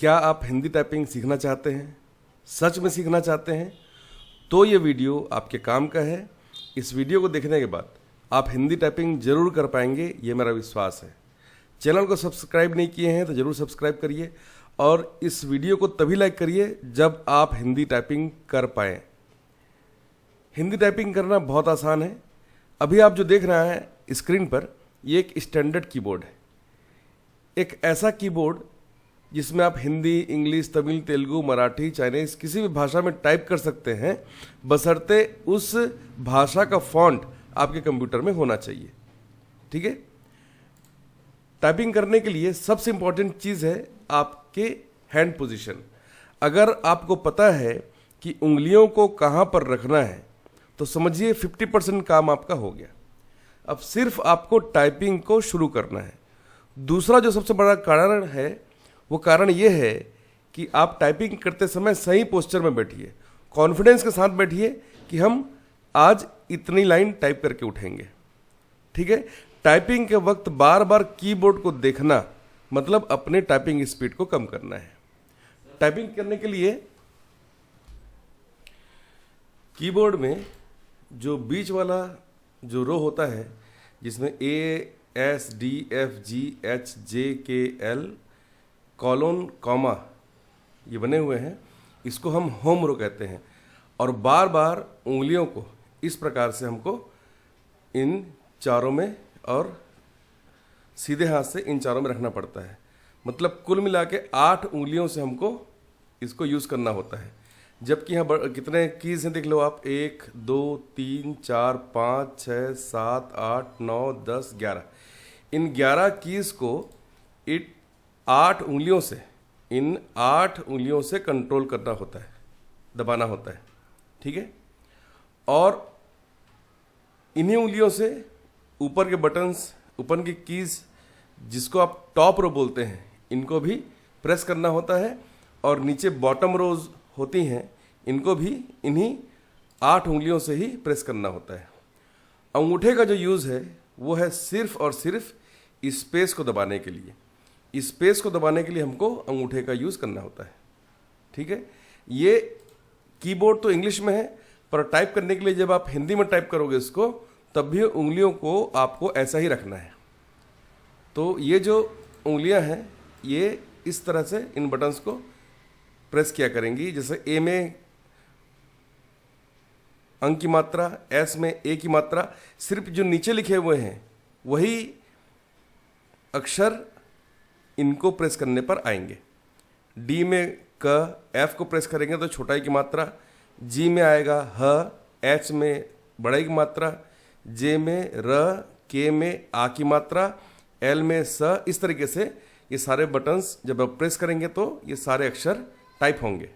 क्या आप हिंदी टाइपिंग सीखना चाहते हैं, सच में सीखना चाहते हैं? तो ये वीडियो आपके काम का है। इस वीडियो को देखने के बाद आप हिंदी टाइपिंग जरूर कर पाएंगे, ये मेरा विश्वास है। चैनल को सब्सक्राइब नहीं किए हैं तो ज़रूर सब्सक्राइब करिए और इस वीडियो को तभी लाइक करिए जब आप हिंदी टाइपिंग कर पाएँ। हिंदी टाइपिंग करना बहुत आसान है। अभी आप जो देख रहे हैं स्क्रीन पर, ये एक स्टैंडर्ड कीबोर्ड है। एक ऐसा कीबोर्ड जिसमें आप हिंदी, इंग्लिश, तमिल, तेलुगु, मराठी, चाइनीज़ किसी भी भाषा में टाइप कर सकते हैं, बशर्ते उस भाषा का फॉन्ट आपके कंप्यूटर में होना चाहिए। ठीक है। टाइपिंग करने के लिए सबसे इंपॉर्टेंट चीज़ है आपके हैंड पोजीशन। अगर आपको पता है कि उंगलियों को कहाँ पर रखना है तो समझिए 50% काम आपका हो गया। अब सिर्फ आपको टाइपिंग को शुरू करना है। दूसरा जो सबसे बड़ा कारण है वो कारण ये है कि आप टाइपिंग करते समय सही पोस्चर में बैठिए, कॉन्फिडेंस के साथ बैठिए कि हम आज इतनी लाइन टाइप करके उठेंगे। ठीक है। टाइपिंग के वक्त बार बार कीबोर्ड को देखना मतलब अपने टाइपिंग स्पीड को कम करना है। टाइपिंग करने के लिए कीबोर्ड में जो बीच वाला जो रो होता है, जिसमें ASDFGHJKL कॉलन कॉमा ये बने हुए हैं, इसको हम होम रो कहते हैं। और बार बार उंगलियों को इस प्रकार से हमको इन चारों में और सीधे हाथ से इन चारों में रखना पड़ता है। मतलब कुल मिला के 8 उंगलियों से हमको इसको यूज़ करना होता है। जबकि यहाँ कितने कीज़ हैं देख लो आप, 1 2 3 4 5 6 7 8 9 10 11। इन 11 कीज़ को 8 उंगलियों से, इन 8 उंगलियों से कंट्रोल करना होता है, दबाना होता है। ठीक है। और इन्हीं उंगलियों से ऊपर के बटन्स, ऊपर की कीज़ जिसको आप टॉप रो बोलते हैं, इनको भी प्रेस करना होता है। और नीचे बॉटम रोज होती हैं, इनको भी इन्हीं 8 उंगलियों से ही प्रेस करना होता है। अंगूठे का जो यूज़ है वो है सिर्फ और सिर्फ स्पेस को दबाने के लिए। स्पेस को दबाने के लिए हमको अंगूठे का यूज़ करना होता है। ठीक है। ये कीबोर्ड तो इंग्लिश में है, पर टाइप करने के लिए जब आप हिंदी में टाइप करोगे इसको, तब भी उंगलियों को आपको ऐसा ही रखना है। तो ये जो उंगलियां हैं ये इस तरह से इन बटन्स को प्रेस किया करेंगी। जैसे ए में अंक की मात्रा, एस में ए की मात्रा, सिर्फ जो नीचे लिखे हुए हैं वही अक्षर इनको प्रेस करने पर आएंगे। डी में क, एफ को प्रेस करेंगे तो छोटाई की मात्रा, जी में आएगा ह, एच में बड़ाई की मात्रा, जे में र, के में आ की मात्रा, एल में स। इस तरीके से ये सारे बटन्स जब आप प्रेस करेंगे तो ये सारे अक्षर टाइप होंगे।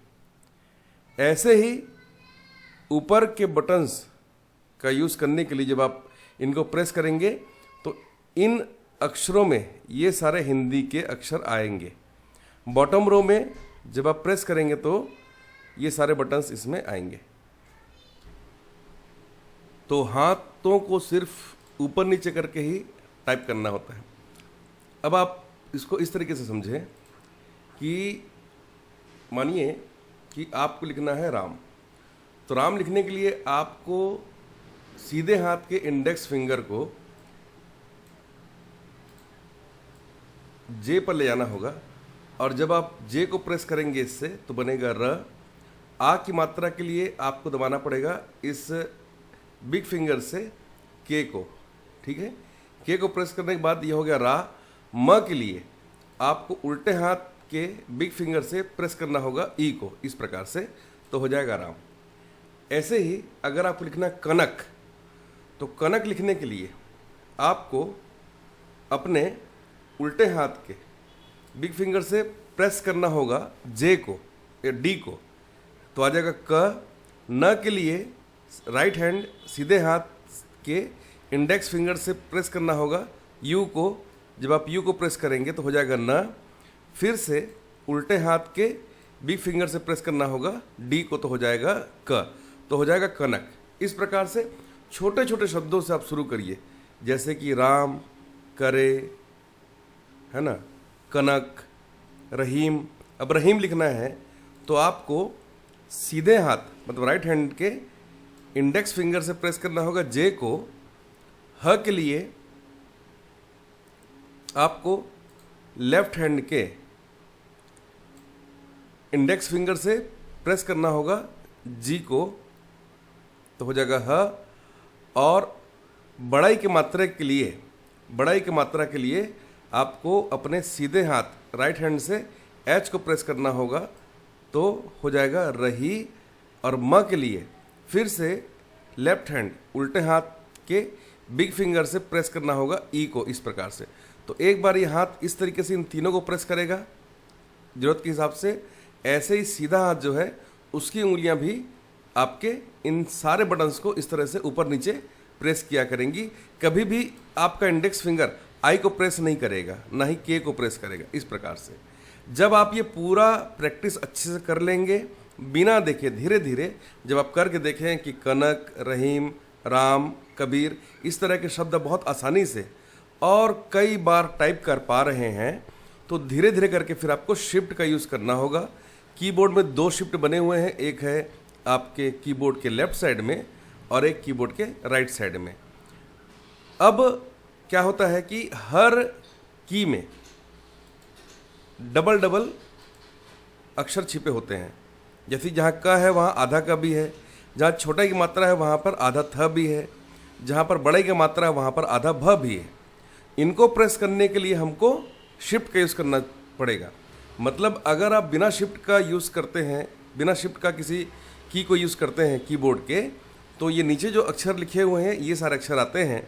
ऐसे ही ऊपर के बटन्स का यूज़ करने के लिए जब आप इनको प्रेस करेंगे तो इन अक्षरों में ये सारे हिंदी के अक्षर आएंगे। बॉटम रो में जब आप प्रेस करेंगे तो ये सारे बटन्स इसमें आएंगे। तो हाथों को सिर्फ ऊपर नीचे करके ही टाइप करना होता है। अब आप इसको इस तरीके से समझें कि मानिए कि आपको लिखना है राम। तो राम लिखने के लिए आपको सीधे हाथ के इंडेक्स फिंगर को जे पर ले जाना होगा और जब आप जे को प्रेस करेंगे इससे तो बनेगा र। आ की मात्रा के लिए आपको दबाना पड़ेगा इस बिग फिंगर से के को। ठीक है। के को प्रेस करने के बाद ये हो गया रा। म के लिए आपको उल्टे हाथ के बिग फिंगर से प्रेस करना होगा ई को, इस प्रकार से, तो हो जाएगा राम। ऐसे ही अगर आपको लिखना कनक, तो कनक लिखने के लिए आपको अपने उल्टे हाथ के बिग फिंगर से प्रेस करना होगा जे को या डी को, तो आ जाएगा क। न के लिए राइट हैंड सीधे हाथ के इंडेक्स फिंगर से प्रेस करना होगा यू को। जब आप यू को प्रेस करेंगे तो हो जाएगा न। फिर से उल्टे हाथ के बिग फिंगर से प्रेस करना होगा डी को, तो हो जाएगा क, तो हो जाएगा कनक। इस प्रकार से छोटे छोटे शब्दों से आप शुरू करिए, जैसे कि राम, करे, है ना, कनक, रहीम, अब रहीम लिखना है तो आपको सीधे हाथ मतलब राइट हैंड के इंडेक्स फिंगर से प्रेस करना होगा जे को। ह के लिए आपको लेफ्ट हैंड के इंडेक्स फिंगर से प्रेस करना होगा जी को, तो हो जाएगा ह। और बड़ाई की मात्रा के लिए आपको अपने सीधे हाथ राइट हैंड से एच को प्रेस करना होगा, तो हो जाएगा रही। और म के लिए फिर से लेफ्ट हैंड उल्टे हाथ के बिग फिंगर से प्रेस करना होगा ई को, इस प्रकार से। तो एक बार ये हाथ इस तरीके से इन तीनों को प्रेस करेगा ज़रूरत के हिसाब से। ऐसे ही सीधा हाथ जो है उसकी उंगलियां भी आपके इन सारे बटन्स को इस तरह से ऊपर नीचे प्रेस किया करेंगी। कभी भी आपका इंडेक्स फिंगर आई को प्रेस नहीं करेगा, ना ही के को प्रेस करेगा, इस प्रकार से। जब आप ये पूरा प्रैक्टिस अच्छे से कर लेंगे बिना देखे, धीरे धीरे जब आप करके देखें कि कनक, रहीम, राम, कबीर इस तरह के शब्द बहुत आसानी से और कई बार टाइप कर पा रहे हैं, तो धीरे धीरे करके फिर आपको शिफ्ट का यूज़ करना होगा। कीबोर्ड में 2 शिफ्ट बने हुए हैं, एक है आपके कीबोर्ड के लेफ्ट साइड में और एक कीबोर्ड के राइट साइड में। अब क्या होता है कि हर की में डबल डबल अक्षर छिपे होते हैं। जैसे जहाँ क है वहाँ आधा क भी है, जहाँ छोटा की मात्रा है वहाँ पर आधा थ भी है, जहाँ पर बड़े की मात्रा है वहाँ पर आधा भ भी है। इनको प्रेस करने के लिए हमको शिफ्ट का यूज़ करना पड़ेगा। मतलब अगर आप बिना शिफ्ट का यूज़ करते हैं, बिना शिफ्ट का किसी की को यूज़ करते हैं कीबोर्ड के, तो ये नीचे जो अक्षर लिखे हुए हैं ये सारे अक्षर आते हैं।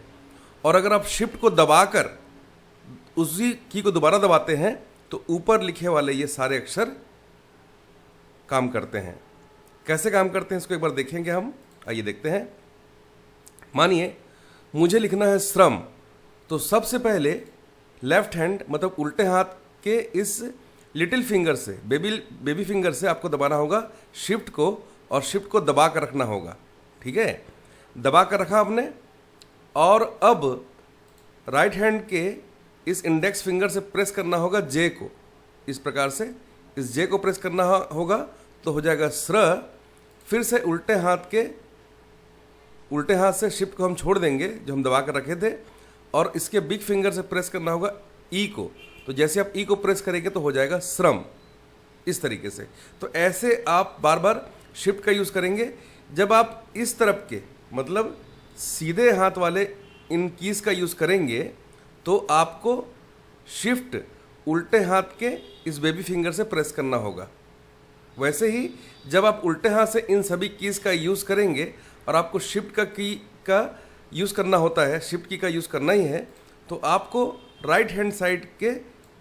और अगर आप शिफ्ट को दबाकर उसी की को दोबारा दबाते हैं तो ऊपर लिखे वाले ये सारे अक्षर काम करते हैं। कैसे काम करते हैं इसको एक बार देखेंगे हम। आइए देखते हैं। मानिए मुझे लिखना है श्रम, तो सबसे पहले लेफ्ट हैंड मतलब उल्टे हाथ के इस लिटिल फिंगर से, बेबी फिंगर से आपको दबाना होगा शिफ्ट को, और शिफ्ट को दबा कर रखना होगा। ठीक है, दबा कर रखा आपने। और अब राइट हैंड के इस इंडेक्स फिंगर से प्रेस करना होगा जे को, इस प्रकार से इस जे को प्रेस करना होगा, तो हो जाएगा स्र। फिर से उल्टे हाथ से शिफ्ट को हम छोड़ देंगे जो हम दबा कर रखे थे, और इसके बिग फिंगर से प्रेस करना होगा ई को। तो जैसे आप ई को प्रेस करेंगे तो हो जाएगा श्रम, इस तरीके से। तो ऐसे आप बार बार शिफ्ट का यूज़ करेंगे। जब आप इस तरफ के मतलब सीधे हाथ वाले इन कीज़ का यूज़ करेंगे तो आपको शिफ्ट उल्टे हाथ के इस बेबी फिंगर से प्रेस करना होगा। वैसे ही जब आप उल्टे हाथ से इन सभी कीज़ का यूज़ करेंगे और आपको शिफ्ट का यूज़ करना होता है, शिफ्ट की का यूज़ करना ही है, तो आपको राइट हैंड साइड के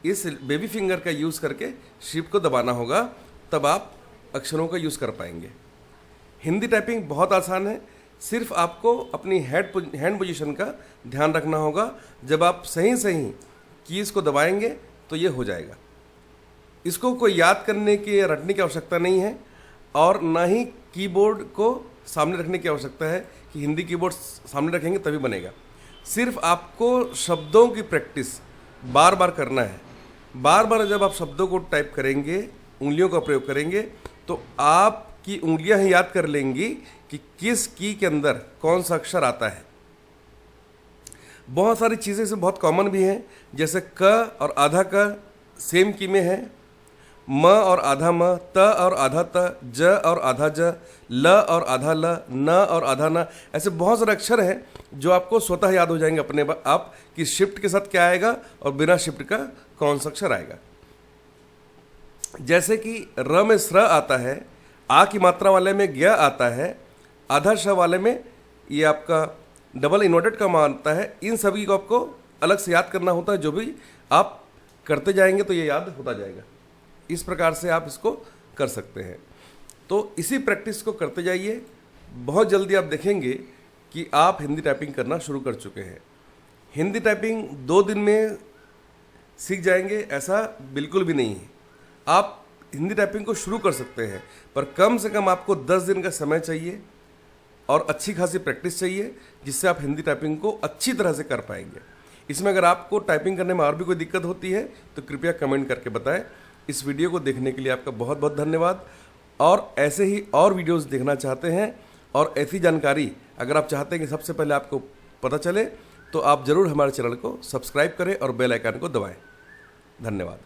इस बेबी फिंगर का यूज़ करके शिफ्ट को दबाना होगा, तब आप अक्षरों का यूज़ कर पाएंगे। हिंदी टाइपिंग बहुत आसान है, सिर्फ आपको अपनी हैंड पोजीशन का ध्यान रखना होगा। जब आप सही कीज़ को दबाएंगे तो ये हो जाएगा। इसको कोई याद करने की या रटने की आवश्यकता नहीं है, और ना ही कीबोर्ड को सामने रखने की आवश्यकता है कि हिंदी कीबोर्ड सामने रखेंगे तभी बनेगा। सिर्फ आपको शब्दों की प्रैक्टिस बार बार करना है। बार बार जब आप शब्दों को टाइप करेंगे, उंगलियों का प्रयोग करेंगे, तो आपकी उंगलियां ही याद कर लेंगी कि किस की के अंदर कौन सा अक्षर आता है। बहुत सारी चीज़ें से बहुत कॉमन भी हैं, जैसे क और आधा क सेम की में है, म और आधा म, त और आधा त, ज और आधा ज, ल और आधा ल, न और आधा न। ऐसे बहुत सारे अक्षर हैं जो आपको स्वतः याद हो जाएंगे अपने आप कि शिफ्ट के साथ क्या आएगा और बिना शिफ्ट का कौन सा अक्षर आएगा। जैसे कि र में स्र आता है, आ की मात्रा वाले में ज्ञ आता है, आधा श वाले में ये आपका डबल इन्वर्टेड का मान आता है। इन सभी को आपको अलग से याद करना होता है, जो भी आप करते जाएंगे तो ये याद होता जाएगा। इस प्रकार से आप इसको कर सकते हैं। तो इसी प्रैक्टिस को करते जाइए, बहुत जल्दी आप देखेंगे कि आप हिंदी टाइपिंग करना शुरू कर चुके हैं। हिंदी टाइपिंग 2 दिन में सीख जाएंगे ऐसा बिल्कुल भी नहीं है। आप हिंदी टाइपिंग को शुरू कर सकते हैं, पर कम से कम आपको 10 दिन का समय चाहिए और अच्छी खासी प्रैक्टिस चाहिए, जिससे आप हिंदी टाइपिंग को अच्छी तरह से कर पाएंगे। इसमें अगर आपको टाइपिंग करने में और भी कोई दिक्कत होती है तो कृपया कमेंट करके बताएं। इस वीडियो को देखने के लिए आपका बहुत बहुत धन्यवाद। और ऐसे ही और वीडियोस देखना चाहते हैं और ऐसी जानकारी अगर आप चाहते हैं कि सबसे पहले आपको पता चले, तो आप ज़रूर हमारे चैनल को सब्सक्राइब करें और बेल आइकन को दबाएं। धन्यवाद।